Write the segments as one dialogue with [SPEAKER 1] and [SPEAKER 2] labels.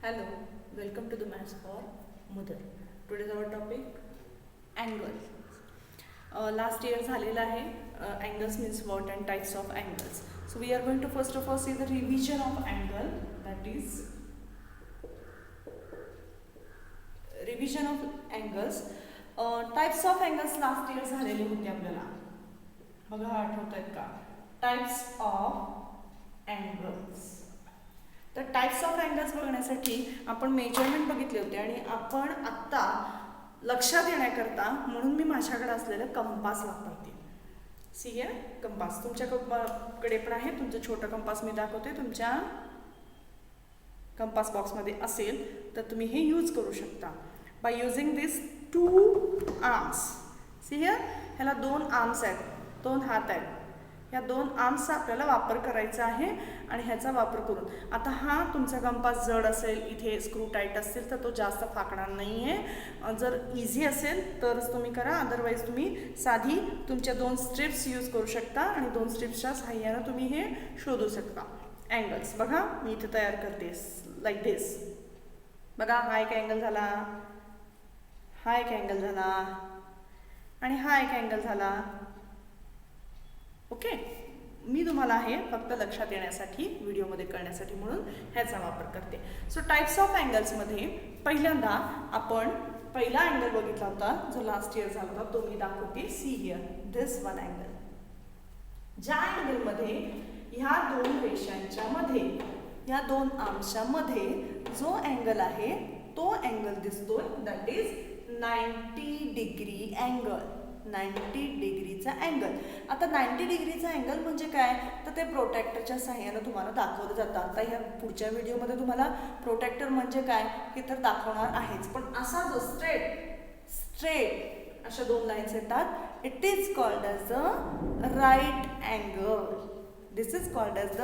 [SPEAKER 1] Hello, welcome to the Maths for Mother. Today's our topic angle. Last year झालेला आहे angles means what and types of angles. So we are going to first of all see the revision of angle, that is revision of angles. Types of angles last year झालेले होते आपल्याला. बघा आठवतात का? Types of angles. तर types of angles बघण्यासाठी आपण measurement बघितले होते आणि आपण आत्ता लक्षात येण्याकरता म्हणून मी माझ्याकडे असलेलं कंपास वापरते. सी हियर कंपास तुमच्याकडे पण आहे. तुमचं छोटं कंपास मी दाखवते. तुमच्या कंपास बॉक्समध्ये असेल तर तुम्ही हे यूज करू शकता by using this 2 arms. See here ह्याला 2 आर्म्स आहेत, 2 हात आहेत. या 2 आर्म्सचा आपल्याला वापर करायचा आहे आणि ह्याचा वापर करून आता हा तुमचा कंपास जड असेल, इथे स्क्रू टाईट असतील तर तो जास्त फाकणार नाही आहे. जर इझी असेल तरच तुम्ही करा, अदरवाईज तुम्ही साधी तुमच्या 2 स्ट्रिप्स यूज करू शकता आणि 2 स्ट्रिप्सच्या सहाय्यानं तुम्ही हे शोधू शकता. अँगल्स बघा मी इथे तयार करते लाईक दिस. बघा हा एक अँगल झाला, हा एक अँगल झाला आणि हा एक अँगल झाला. ओके, मी तुम्हाला हे फक्त लक्षात येण्यासाठी व्हिडिओमध्ये करण्यासाठी म्हणून ह्याचा वापर करते. सो टाइप्स ऑफ अँगल्समध्ये पहिल्यांदा आपण पहिला अँगल बघितला होता जो लास्ट इयर झाला होता, तो मी दाखवते. C here this one angle. ज्या अँगलमध्ये ह्या 2 रेषांच्या मध्ये, ह्या 2 आर्म्सच्या मध्ये जो अँगल आहे तो अँगल दिसतोय, दॅट इज 90 डिग्री अँगल. 90 डिग्रीचा अँगल. आता 90 डिग्रीचा अँगल म्हणजे काय तर ते प्रोट्रॅक्टरच्या सहाय्यानं तुम्हाला दाखवलं जातं. आता ह्या पुढच्या व्हिडिओमध्ये तुम्हाला प्रोट्रॅक्टर म्हणजे काय हे तर दाखवणार आहेच, पण असा जो स्ट्रेट अशा 2 लाईन्स येतात, it is called as the right angle. This is called as the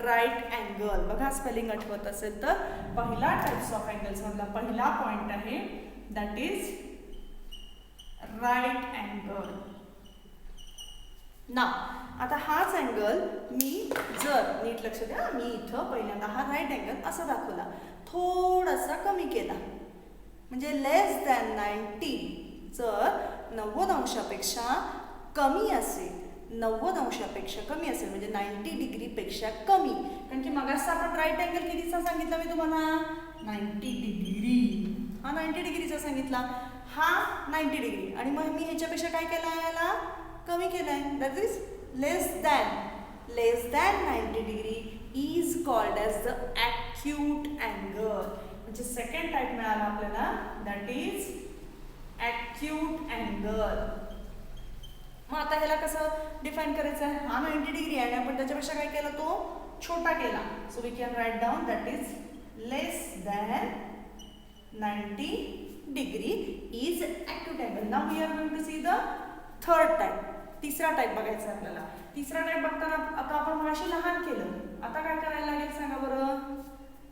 [SPEAKER 1] right angle. बघा स्पेलिंग आठवत असेल तर पहिला टाइप्स ऑफ अँगल्स मधला पहिला पॉइंट आहे, दॅट इज राईट अँगल. ना आता हाच अँगल मी जर नीट लक्ष द्या, मी इथं पहिल्यांदा हा राईट अँगल असा दाखवला, थोडासा कमी केला म्हणजे लेस दॅन 90. जर 90 अंशापेक्षा कमी असेल, 90 अंशापेक्षा कमी असेल म्हणजे 90 डिग्रीपेक्षा कमी, कारण की मगाचा आपण राईट अँगल कितीचा सांगितला मी तुम्हाला, 90 डिग्री. हा 90 डिग्रीचा सांगितला, हा 90 डिग्री आणि मग मी ह्याच्यापेक्षा काय केलं आहे, याला कमी केलं आहे, that is less than 90 degree is called as the acute angle. म्हणजे सेकंड टाईप मिळाला आपल्याला, दॅट इज ॲक्यूट अँगल. मग आता ह्याला कसं डिफाईन करायचं आहे, हा 90 डिग्री आहे आणि आपण त्याच्यापेक्षा काय केलं, तो छोटा केला. So we can write down that is less than 90 degree is acute angle. Now we are going to see the third type. तिसरा टाइप बघायचा आपल्याला. तिसरा टाइप बघताना आता आपण मगाशी लहान केलं, आता काय करायला लागेल सांगा बरं.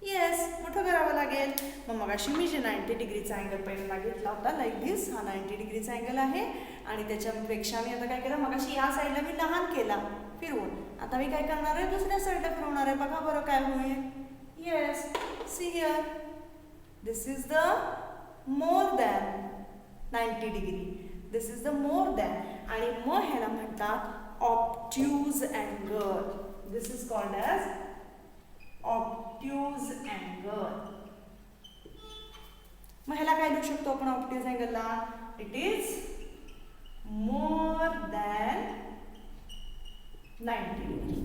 [SPEAKER 1] येस, मोठं करावं लागेल. मग मगाशी मी जे 90 डिग्रीचा अँगल पहिल्यांदा घेतला होता लाईक दिस, हा 90 डिग्रीचा अँगल आहे आणि त्याच्यापेक्षा मी आता काय केलं, मगाशी या साईडला मी लहान केला फिरवून, आता मी काय करणार आहे, दुसऱ्या साईडला फिरवणार आहे. बघा बरं काय होईल. Yes, see here this is the more than 90 degree. This is the more than आणि मग ह्याला म्हणतात obtuse angle. This is called as obtuse angle. मग ह्याला काय लिहू शकतो आपण ऑब्ट्यूज अँगलला, it is more than 90 degree.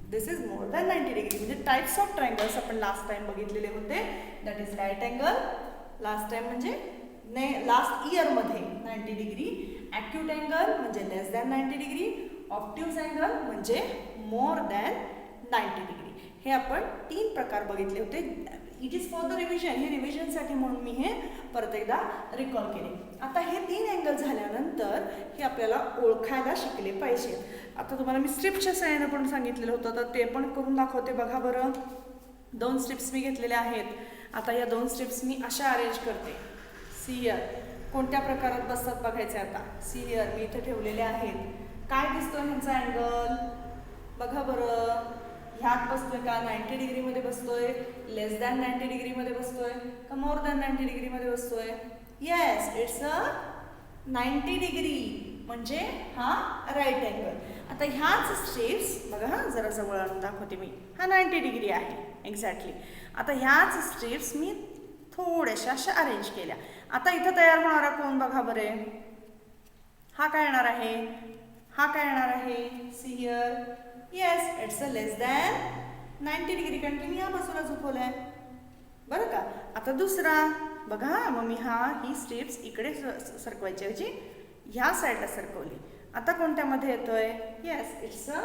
[SPEAKER 1] This is more than 90 degree. म्हणजे टाइप्स ऑफ ट्रायंगल्स आपण लास्ट टाइम बघितलेले होते, that is right angle. Last time म्हणजे लास्ट इयरमध्ये 90 डिग्री, ॲक्यूट अँगल म्हणजे लेस दॅन 90 डिग्री, ऑब्ट्यूज अँगल म्हणजे मोर दॅन 90 डिग्री. हे आपण 3 प्रकार बघितले होते. It is for the revision. हे रिव्हिजनसाठी म्हणून मी हे परत एकदा रिकॉल केले. आता हे 3 अँगल झाल्यानंतर हे आपल्याला ओळखायला शिकले पाहिजे. आता तुम्हाला मी स्ट्रिप्सच्या सहाय्याने पण सांगितलेलं होतं, तर ते पण करून दाखवते. बघा बरं, 2 स्ट्रिप्स मी घेतलेल्या आहेत. आता या 2 स्ट्रिप्स मी अशा अरेंज करते. सी हियर कोणत्या प्रकारात बसतात बघायचे. आता सी हियर मी इथे ठेवलेले आहेत. काय दिसतो ह्यांचा अँगल बघा बरं. ह्यात बसतोय का 90 डिग्रीमध्ये बसतोय, लेस दॅन 90 डिग्रीमध्ये बसतोय का मोर दॅन 90 डिग्रीमध्ये बसतोय? येस, इट्स अ 90 डिग्री, म्हणजे हा राईट अँगल. आता ह्याच स्ट्रिप्स बघा, हा जरा जवळ आणून दाखवते मी. हा 90 डिग्री आहे एक्झॅक्टली. आता ह्याच स्ट्रिप्स मी थोड्याशा अशा अरेंज केल्या. आता इथं तयार होणारा कोण बघा बरे, हा काय येणार आहे, हा काय येणार आहे, see here. Yes, it's a less than 90 degree, कारण की मी या बाजूला झुकवलंय बरं का. आता दुसरा बघा, मग मी ही स्ट्रिप्स इकडे सरकवायची ऐवजी ह्या साईडला सरकवली. आता कोणत्यामध्ये येतोय? Yes, it's a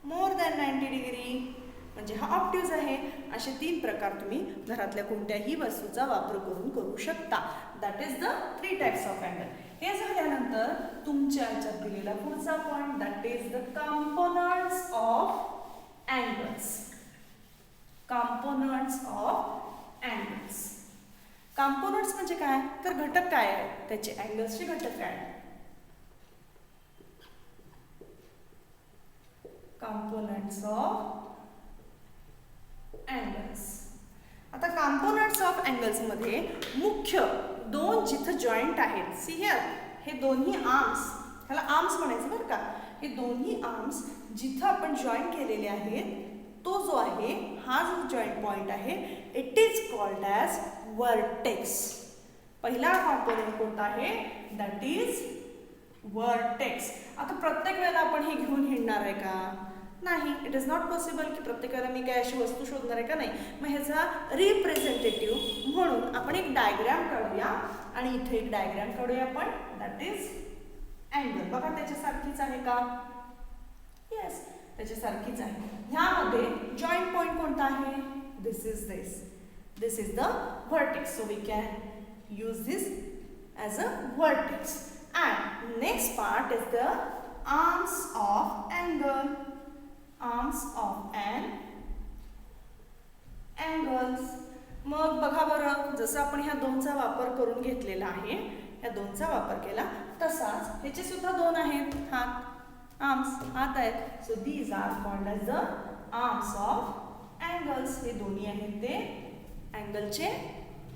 [SPEAKER 1] more than 90 degree, म्हणजे हा ऑप्ट्यूज आहे. असे 3 प्रकार तुम्ही घरातल्या कोणत्याही वस्तूचा वापर करून करू शकता. That is the 3 types of angle. हे झाल्यानंतर तुमच्या ह्याच्यात दिलेला पुढचा point, that is the components of angles. Components of angles. Components म्हणजे काय, तर घटक काय आहेत त्याचे, अँगल्सचे घटक काय आहेत. Components of angles. आता कंपोनंट्स ऑफ अँगल्स मध्ये मुख्य 2 जिथं जॉईंट आहेत, सी हिअर, हे दोन्ही आर्म्स, ह्याला आर्म्स म्हणायचं बरं का. हे दोन्ही आर्म्स जिथं आपण जॉईन केलेले आहेत, तो जो आहे, हा जो जॉईंट पॉइंट आहे, it is called as vertex. पहिला कॉम्पोनंट कोणता आहे, दॅट इज वर्टेक्स. आता प्रत्येक वेळेला आपण हे घेऊन हिंडणार आहे का, नाही. इट इज नॉट पॉसिबल की प्रत्येक वेळेला मी काय अशी वस्तू शोधणार आहे का, नाही. मग ह्याचा रिप्रेझेंटेटिव्ह म्हणून आपण एक डायग्राम काढूया, आणि इथे एक डायग्राम काढूया आपण, दॅट इज अँगल. बघा त्याच्यासारखीच आहे का, येस, त्याच्यासारखीच आहे. ह्यामध्ये जॉईंट पॉइंट कोणता आहे, this is the vertex. So we can use this as a vertex. And next part is the arms of angle. Arms of angles. मग बघा बरं, जसं आपण ह्या 2चा वापर करून घेतलेला आहे, ह्या 2चा वापर केला, तसाच ह्याचे सुद्धा 2 आहेत, हात, आर्म्स, हात आहेत. So these are called as the arms of angles. हे दोन्ही आहेत ते अँगलचे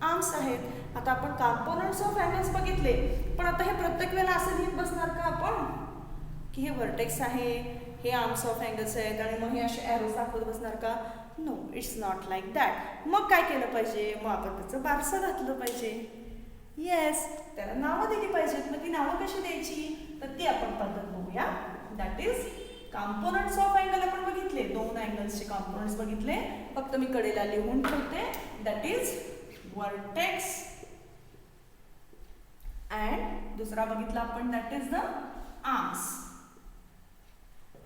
[SPEAKER 1] आर्म्स आहेत. आता आपण कंपोनंट्स ऑफ अँगल्स बघितले, पण आता हे प्रत्येक वेळेला असं लिहित बसणार का आपण, की हे वर्टेक्स आहे, हे आर्म्स ऑफ अँगल्स आहेत, आणि मग हे असे ॲरोज दाखवत बसणार का? No, it's not like that. मग काय केलं पाहिजे, मग आपण त्याचं बारसं घातलं पाहिजे. येस, त्याला नावं दिली पाहिजेत. मग ती नावं कशी द्यायची, तर ती आपण पद्धत बघूया. That is components of angle आपण बघितले, 2 अँगल्सचे कंपोनंट्स बघितले. फक्त मी कडेला लिहून ठेवते. That is vertex. अँड दुसरा बघितला आपण, दॅट इज द आर्म्स.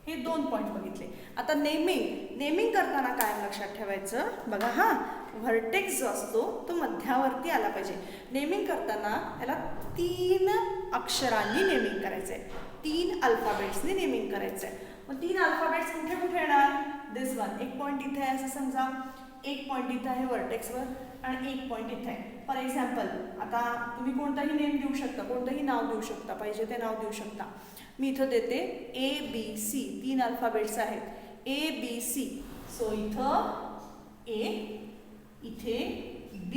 [SPEAKER 1] हे 2 पॉइंट बघितले. आता नेमिंग करताना काय लक्षात ठेवायचं, बघा हा व्हर्टेक्स जो असतो तो मध्यावरती आला पाहिजे. नेमिंग करताना याला 3 अक्षरांनी नेमिंग करायचं आहे, 3 अल्फाबेट्सनी नेमिंग करायचं आहे. मग 3 अल्फाबेट्स कुठे कुठे येणार, दिस वन. एक पॉईंट इथे आहे असं समजा, एक पॉईंट इथे आहे व्हर्टेक्सवर, आणि एक पॉईंट इथे आहे. फॉर एक्झाम्पल, आता तुम्ही कोणताही नेम देऊ शकता, कोणतंही नाव देऊ शकता, पाहिजे ते नाव देऊ शकता. मी इथं देते ABC. 3 अल्फाबेट्स आहेत, ABC. सो इथं A, इथे B,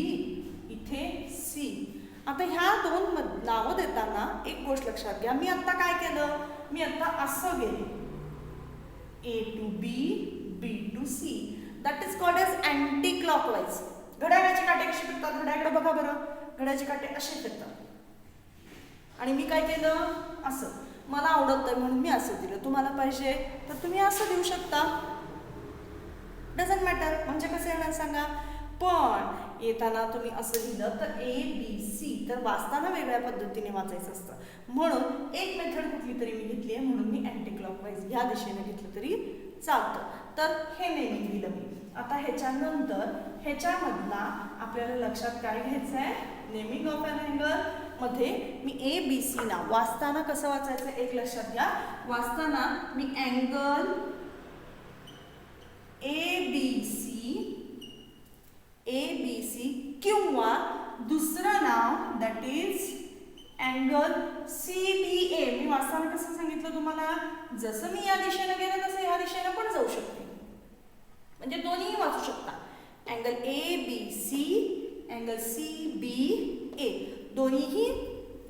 [SPEAKER 1] इथे C. आता ह्या 2 नावं देताना एक गोष्ट लक्षात घ्या. मी आत्ता काय केलं, मी आत्ता असं गेले, A to B, B to C. That is called as anticlockwise. घड्याळाचे काटे कसे फिरतात, घड्याकडे बघा बरं, घड्याचे काटे असे फिरतात, आणि मी काय केलं, असं. मला आवडत नाही म्हणून मी असं दिलं. तुम्हाला पाहिजे तर तुम्ही असं देऊ शकता, डझंट मॅटर. म्हणजे कसं येणार सांगा, पण येताना तुम्ही असं लिहिलं तर ABC, तर वाचताना वेगळ्या पद्धतीने वाचायचं असतं. म्हणून एक मेथड कुठली तरी मी घेतली आहे, म्हणून मी अँटी क्लॉकवाईज ह्या दिशेने घेतलं तरी चालतं. तर हे नेमिंग दिलं मी. आता ह्याच्यानंतर ह्याच्यामधला आपल्याला लक्षात काय घ्यायचं आहे, नेमिंग ऑफ अन अँगल मध्ये मी ABC नाव वाचताना कसं वाचायचं एक लक्षात घ्या. वाचताना मी अँगल ABC किंवा दुसरं now that is angle CBA. मी वाचताना कसं सांगितलं तुम्हाला, जसं मी या दिशेनं गेलं तसं या दिशेनं पण जाऊ शकते. म्हणजे दोन्ही वाचू शकता. अँगल ABC, अँगल CBA दोन्हीही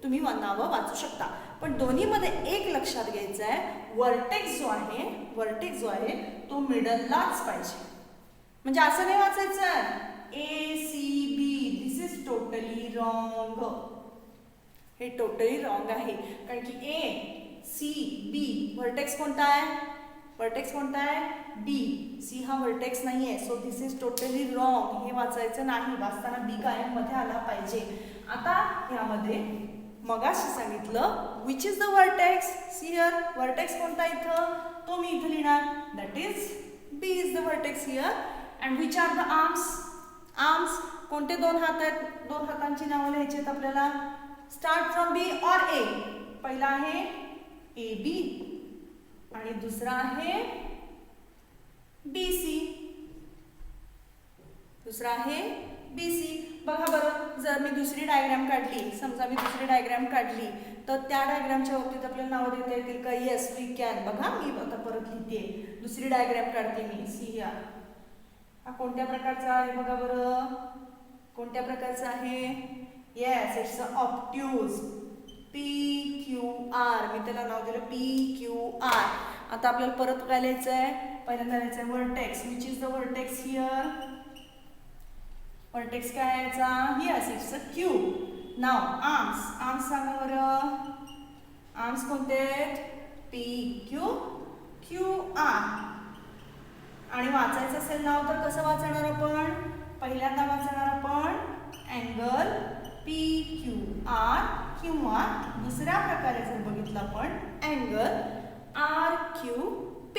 [SPEAKER 1] तुम्ही नावं वाचू शकता. पण दोन्हीमध्ये एक लक्षात घ्यायचं आहे, वर्टेक्स जो आहे तो मिडललाच पाहिजे. म्हणजे असं नाही वाचायचं ACB, this is totally wrong. हे टोटली रॉंग आहे. कारण की ACB वर्टेक्स कोणता आहे B. C हा वर्टेक्स नाही आहे. So this is totally wrong. हे वाचायचं नाही. वाचताना B कायम मध्ये आला पाहिजे. आता यामध्ये मगाशी सांगितलं which is the vertex. Here vertex कोणता इथं, तो मी इथं लिहिणार. That is B is the vertex here. And which are the arms. कोणते दोन हात आहेत, दोन हातांची नावं लिहायची आहेत आपल्याला. स्टार्ट फ्रॉम B और A. पहिला आहे AB आणि दुसरा आहे BC. दुसरा आहे BC. बघा बरं, जर मी दुसरी डायग्राम काढली, समजा मी दुसरी डायग्राम काढली, तर त्या डायग्रामच्या बाबतीत आपल्याला नावं देता येतील का? Yes we can. बघा मी आता परत लिहिते, दुसरी डायग्राम काढते मी. सी या हा कोणत्या प्रकारचा आहे बघा बरं, कोणत्या प्रकारचा आहे? Yes, it's a obtuse. PQR. मी त्याला नाव दिलं PQR. आता आपल्याला परत काय लिहायचं आहे? पहिल्यांदा लिहायचं आहे vertex. Which is the vertex here. Vertex काय यायचा? Yes, it's a Q. Now arms सांगा बरं. आर्म्स कोणते आहेत? PQR. आणि वाचायचं असेल नाव तर कसं वाचणार आपण? पहिल्यांदा वाचणार आपण अँगल PQR किंवा दुसऱ्या प्रकारे जर बघितलं आपण angle RQP.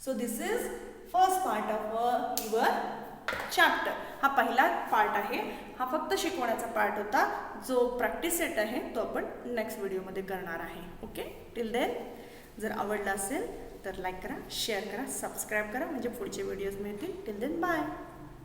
[SPEAKER 1] So this is first part of your chapter. हा पहिला पार्ट आहे. हा फक्त शिकवण्याचा पार्ट होता. जो प्रॅक्टिस सेट आहे तो आपण नेक्स्ट व्हिडिओमध्ये करणार आहे. ओके, टिल देन जर आवडलं असेल तर लाईक करा, शेअर करा, सबस्क्राईब करा, म्हणजे पुढचे व्हिडिओज मिळतील. Till then bye.